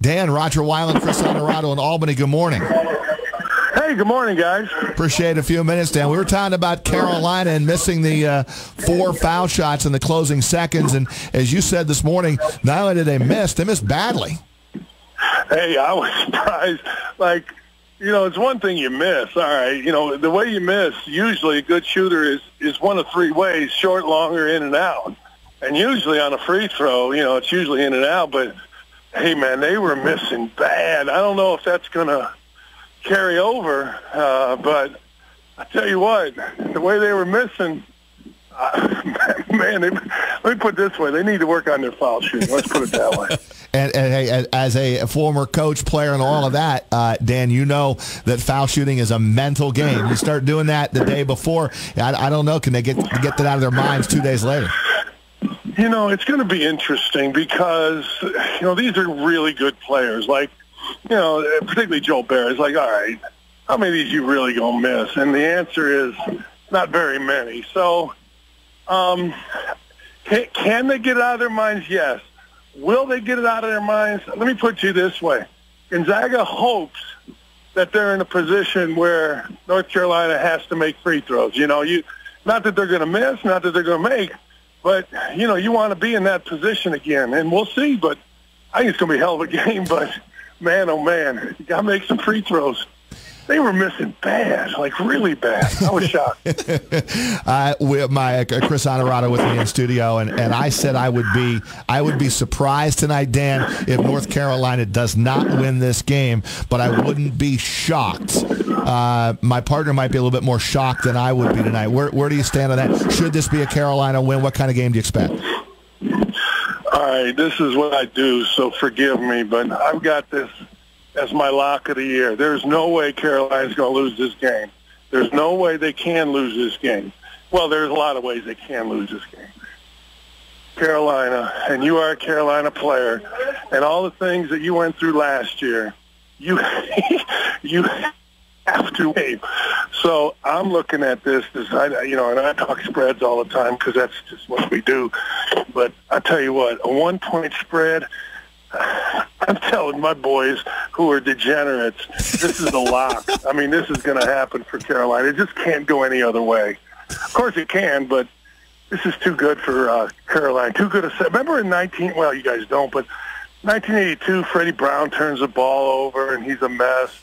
Dan, Roger Weiland, Chris Honorado in Albany, good morning. Hey, good morning, guys. Appreciate a few minutes, Dan. We were talking about Carolina and missing the 4 foul shots in the closing seconds. And as you said this morning, not only did they miss badly. Hey, I was surprised. Like, it's one thing you miss. All right. The way you miss, usually a good shooter is one of 3 ways, short, longer, in and out. And usually on a free throw, it's usually in and out. But, hey, man, they were missing bad. I don't know if that's going to carry over, but I tell you what, the way they were missing, man, let me put it this way, they need to work on their foul shooting. Let's put it that way. And hey, as a former coach, player, and all of that, Dan, you know that foul shooting is a mental game. You start doing that the day before, I don't know, can they get that out of their minds 2 days later? It's going to be interesting because, these are really good players. Like, particularly Joe Barry's like, all right, how many of these you really going to miss? And the answer is not very many. So can they get it out of their minds? Yes. Will they get it out of their minds? Let me put you this way. Gonzaga hopes that they're in a position where North Carolina has to make free throws. Not that they're going to miss, not that they're going to make, but, you want to be in that position again. And we'll see, but I think it's going to be a hell of a game, but man, oh, man, you got to make some free throws. They were missing bad, like really bad. I was shocked. With my Chris Honorado with me in studio, and I said I would be surprised tonight, Dan, if North Carolina does not win this game, but I wouldn't be shocked. My partner might be a little bit more shocked than I would be tonight. Where do you stand on that? Should this be a Carolina win? What kind of game do you expect? All right, this is what I do, so forgive me, but I've got this as my lock of the year. There's no way Carolina's going to lose this game. There's no way they can lose this game. Well, there's a lot of ways they can lose this game. Carolina, and you are a Carolina player, and all the things that you went through last year, you have to win. So I'm looking at this, and I talk spreads all the time because that's just what we do. But I tell you what, a 1-point spread, I'm telling my boys who are degenerates, this is a lock. I mean, this is going to happen for Carolina. It just can't go any other way. Of course it can, but this is too good for Carolina. Too good a set. Remember in well, you guys don't, but 1982, Freddie Brown turns the ball over, and he's a mess.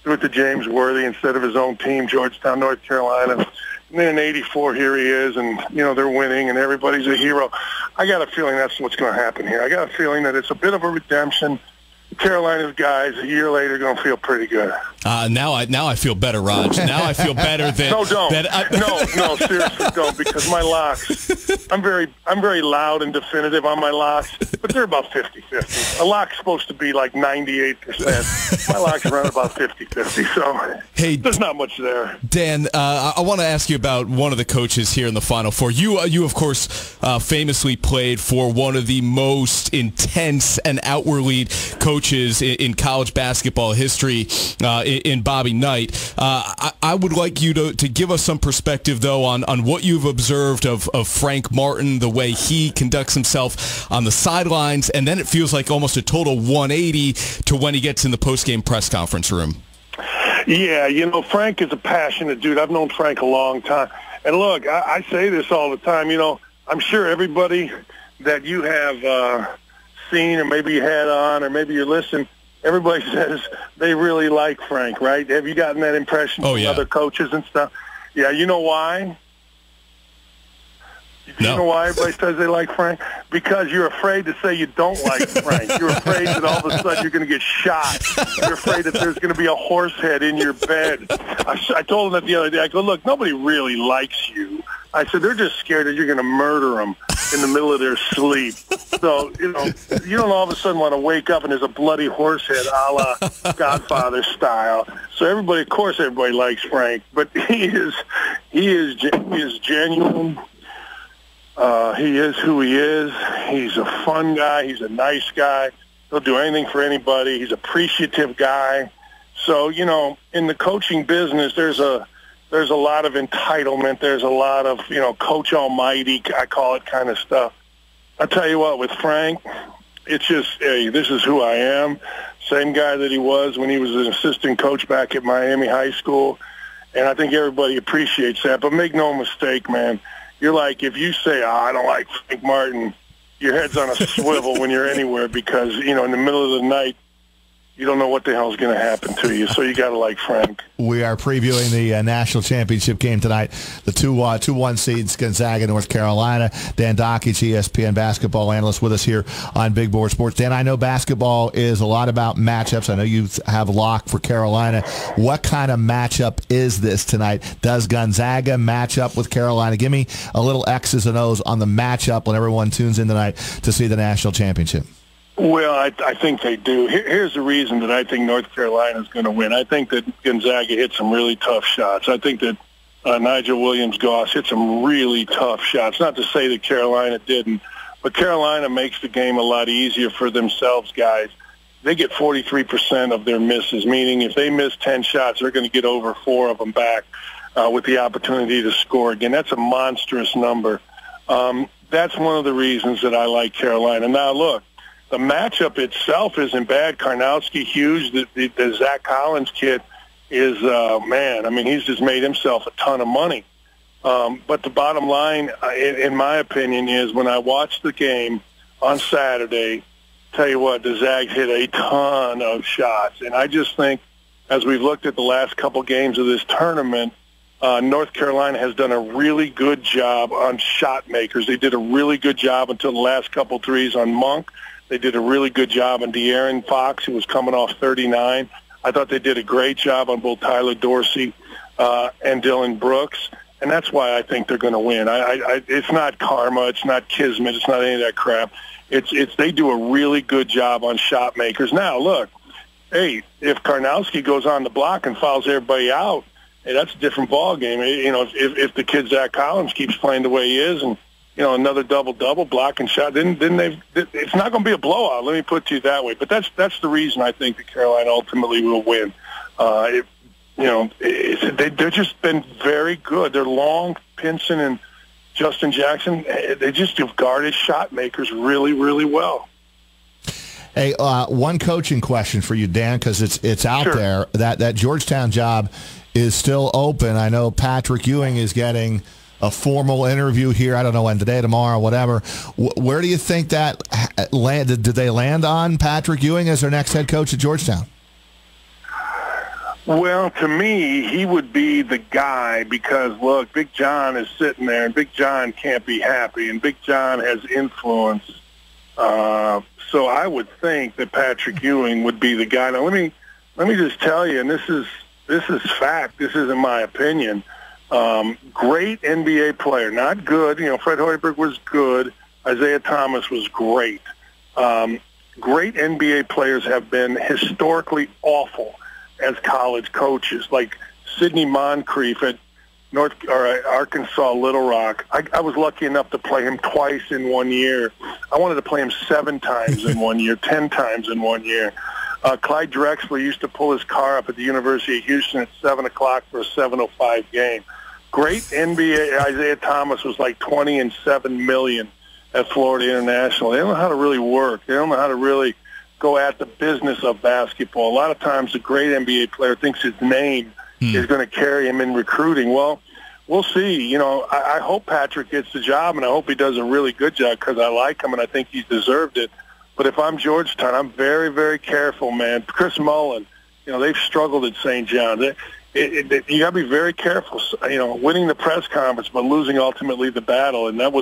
Do it to James Worthy instead of his own team, Georgetown, North Carolina. And then in 84, here he is, and, they're winning, and everybody's a hero. I got a feeling that's what's going to happen here. I got a feeling that it's a bit of a redemption. Carolina's guys a year later are going to feel pretty good. Now I feel better, Raj. Now I feel better than no, don't. No, seriously, don't, because my locks. I'm very loud and definitive on my locks, but they're about 50-50. A lock's supposed to be like 98%. My locks run about 50-50, so hey, there's not much there. Dan, I want to ask you about one of the coaches here in the Final Four. You of course, famously played for one of the most intense and outwardly coaches in college basketball history, in Bobby Knight. I would like you to give us some perspective, though, on what you've observed of Frank Martin, the way he conducts himself on the sidelines, and then it feels like almost a total 180 to when he gets in the post-game press conference room. Yeah, Frank is a passionate dude. I've known Frank a long time. And look, I say this all the time, I'm sure everybody that you have seen or maybe you had on or maybe you're listening, everybody says they really like Frank, right? Have you gotten that impression from other coaches and stuff? Yeah, you know why? You know why everybody says they like Frank? Because you're afraid to say you don't like Frank. You're afraid that all of a sudden you're going to get shot. You're afraid that there's going to be a horse head in your bed. I told him that the other day. I go, look, nobody really likes you. I said, they're just scared that you're going to murder them in the middle of their sleep. So, you don't all of a sudden want to wake up and there's a bloody horse head a la Godfather style. So of course everybody likes Frank, but he is genuine. He is who he is. He's a fun guy. He's a nice guy. He'll do anything for anybody. He's an appreciative guy. So, in the coaching business, there's a lot of entitlement. There's a lot of, Coach Almighty, I call it, kind of stuff. I tell you what, with Frank, it's just, hey, this is who I am. Same guy that he was when he was an assistant coach back at Miami High School. And I think everybody appreciates that. But make no mistake, man, you're like, if you say, I don't like Frank Martin, your head's on a swivel when you're anywhere because, in the middle of the night, you don't know what the hell's going to happen to you, so you got to like Frank. We are previewing the national championship game tonight. The 2-1 seeds, Gonzaga, North Carolina. Dan Dakich, ESPN basketball analyst, with us here on Big Board Sports. Dan, I know basketball is a lot about matchups. I know you have lock for Carolina. What kind of matchup is this tonight? Does Gonzaga match up with Carolina? Give me a little X's and O's on the matchup when everyone tunes in tonight to see the national championship. Well, I think they do. Here's the reason that I think North Carolina is going to win. I think that Gonzaga hit some really tough shots. I think that Nigel Williams-Goss hit some really tough shots. Not to say that Carolina didn't, but Carolina makes the game a lot easier for themselves, guys. They get 43% of their misses, meaning if they miss 10 shots, they're going to get over 4 of them back with the opportunity to score again. That's a monstrous number. That's one of the reasons that I like Carolina. Now, look. The matchup itself isn't bad. Karnowski, Hughes, the Zach Collins kid is, man, I mean, he's just made himself a ton of money. But the bottom line, in my opinion, is when I watched the game on Saturday, tell you what, the Zags hit a ton of shots. And I just think, as we've looked at the last couple games of this tournament, North Carolina has done a really good job on shot makers. They did a really good job until the last couple threes on Monk. They did a really good job on De'Aaron Fox, who was coming off 39. I thought they did a great job on both Tyler Dorsey and Dylan Brooks, and that's why I think they're going to win. It's not karma. It's not kismet. It's not any of that crap. They do a really good job on shot makers. Now, look, hey, if Karnowski goes on the block and fouls everybody out, hey, that's a different ball game. If the kid Zach Collins keeps playing the way he is and another double-double, block and shot. Then it's not going to be a blowout. Let me put it to you that way. But that's the reason I think that Carolina ultimately will win. They've just been very good. They're long, Pinson and Justin Jackson. They just have guarded shot makers really, really well. Hey, one coaching question for you, Dan, because it's out Sure. there. That Georgetown job is still open. I know Patrick Ewing is getting a formal interview here. I don't know when, today, tomorrow, whatever. Where do you think that landed? Did they land on Patrick Ewing as their next head coach at Georgetown? Well, to me, he would be the guy because, look, Big John is sitting there, and Big John can't be happy, and Big John has influence. So I would think that Patrick Ewing would be the guy. Now, let me just tell you, and this is fact. This isn't my opinion. Great NBA player, not good. Fred Hoiberg was good. Isaiah Thomas was great. Great NBA players have been historically awful as college coaches, like Sidney Moncrief at Arkansas Little Rock. I was lucky enough to play him twice in 1 year. I wanted to play him 7 times in 1 year, 10 times in 1 year. Clyde Drexler used to pull his car up at the University of Houston at 7 o'clock for a 7:05 game. Great NBA. Isaiah Thomas was like 20 and $7 million at Florida International. They don't know how to really work. They don't know how to really go at the business of basketball. A lot of times a great NBA player thinks his name is going to carry him in recruiting. Well, we'll see. I hope Patrick gets the job, and I hope he does a really good job because I like him and I think he's deserved it. But if I'm Georgetown, I'm very, very careful, man. Chris Mullen, they've struggled at St. John's. You got to be very careful, winning the press conference but losing ultimately the battle, and that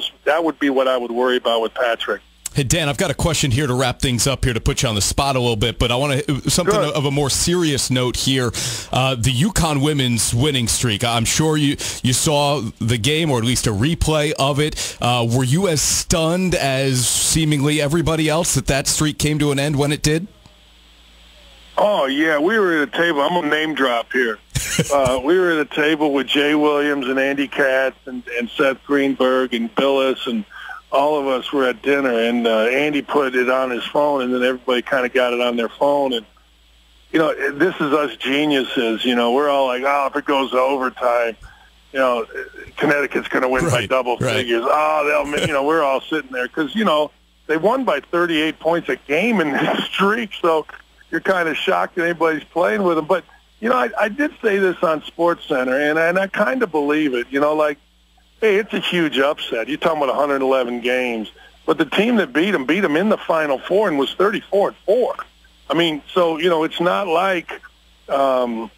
would be what I would worry about with Patrick. Hey, Dan, I've got a question here to wrap things up here to put you on the spot a little bit, but I want to something of a more serious note here. The UConn women's winning streak. I'm sure you saw the game, or at least a replay of it. Were you as stunned as seemingly everybody else that streak came to an end when it did? Oh, yeah. We were at a table. I'm going to name drop here. We were at a table with Jay Williams and Andy Katz and Seth Greenberg and Billis, and all of us were at dinner, and Andy put it on his phone, and then everybody kind of got it on their phone. And, this is us geniuses. We're all like, if it goes to overtime, Connecticut's going to win by double figures. We're all sitting there because, they won by 38 points a game in this streak, so you're kind of shocked that anybody's playing with them. But, you know, I did say this on SportsCenter, and I kind of believe it. You know, like, hey, it's a huge upset. You're talking about 111 games. But the team that beat them in the Final Four and was 34-4. I mean, so, you know, it's not like, you know,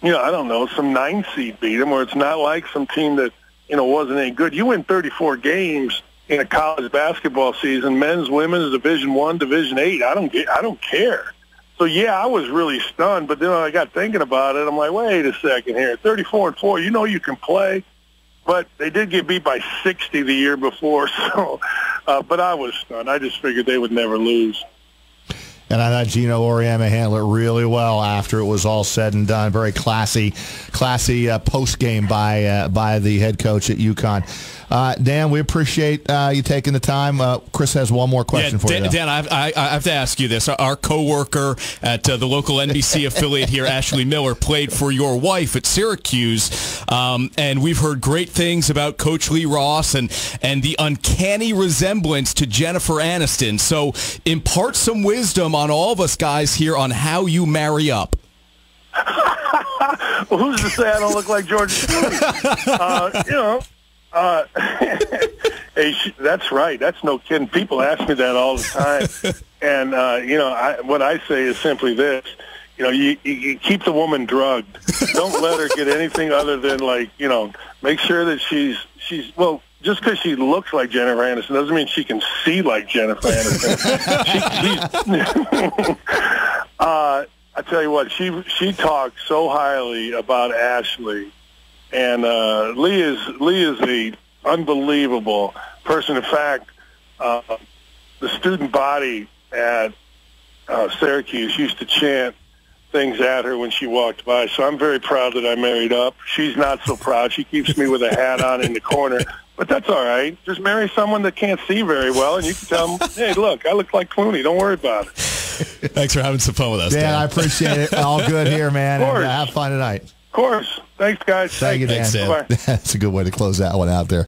I don't know, some 9 seed beat them, or it's not like some team that, you know, wasn't any good. You win 34 games in a college basketball season, men's, women's, Division I, Division VIII. I don't care. So, yeah, I was really stunned. But then when I got thinking about it, I'm like, wait a second here. 34-4, you know you can play. But they did get beat by 60 the year before. So, but I was stunned. I just figured they would never lose. And I thought Gino Auriemma handled it really well after it was all said and done. Very classy post-game by the head coach at UConn. Dan, we appreciate you taking the time. Chris has one more question for you, though. Dan, I have to ask you this. Our coworker at the local NBC affiliate here, Ashley Miller, played for your wife at Syracuse, and we've heard great things about Coach Lee Ross and the uncanny resemblance to Jennifer Aniston. So impart some wisdom on all of us guys here on how you marry up. Well, who's to say I don't look like George Clooney? You know. Hey, that's right. That's no kidding. People ask me that all the time. And, you know, what I say is simply this. You know, you keep the woman drugged. Don't let her get anything other than, like, you know, make sure that she's well, just because she looks like Jennifer Aniston doesn't mean she can see like Jennifer Aniston. I tell you what, she talks so highly about Ashley. And Lee is a unbelievable person. In fact, the student body at Syracuse used to chant things at her when she walked by. So I'm very proud that I married up. She's not so proud. She keeps me with a hat on in the corner. But that's all right. Just marry someone that can't see very well, and you can tell them, hey, look, I look like Clooney. Don't worry about it. Thanks for having some fun with us, Dan. I appreciate it. All good here, man. Of course. And, have fun tonight. Of course. Thanks, guys. Thank you, Dan. Thanks, Dan. Bye-bye. That's a good way to close that one out there.